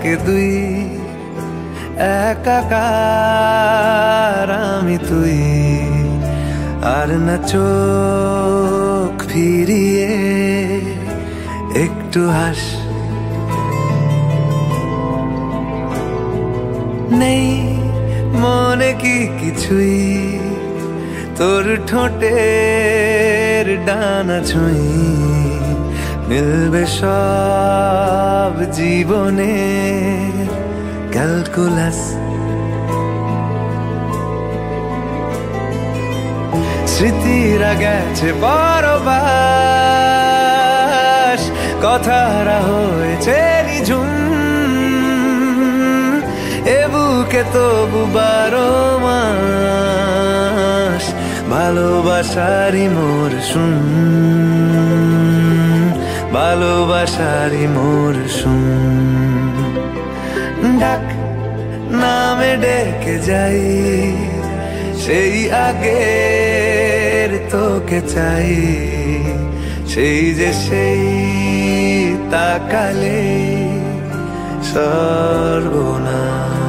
একে দুই, একাকার আমি তুই। আর না চোখ ফিরিয়ে একটু হাস, নেই মনে কি কিছুই, তোর ঠোঁটের ডানা ছুঁই। মিলবে সব জীবনে ক্যালকুলাস। স্মৃতিরা গেছে পরবাস, কথারা হয়েছে নিঝুম। এ বুকে তবু 12 মাস ভালোবাসারই মরশুম, ভালোবাসারই মরশুম। ডাক নামে ডেকে যাই, সেই আগের তোকে চাই। সেই যে সেই তাকালে সর্বনাশ।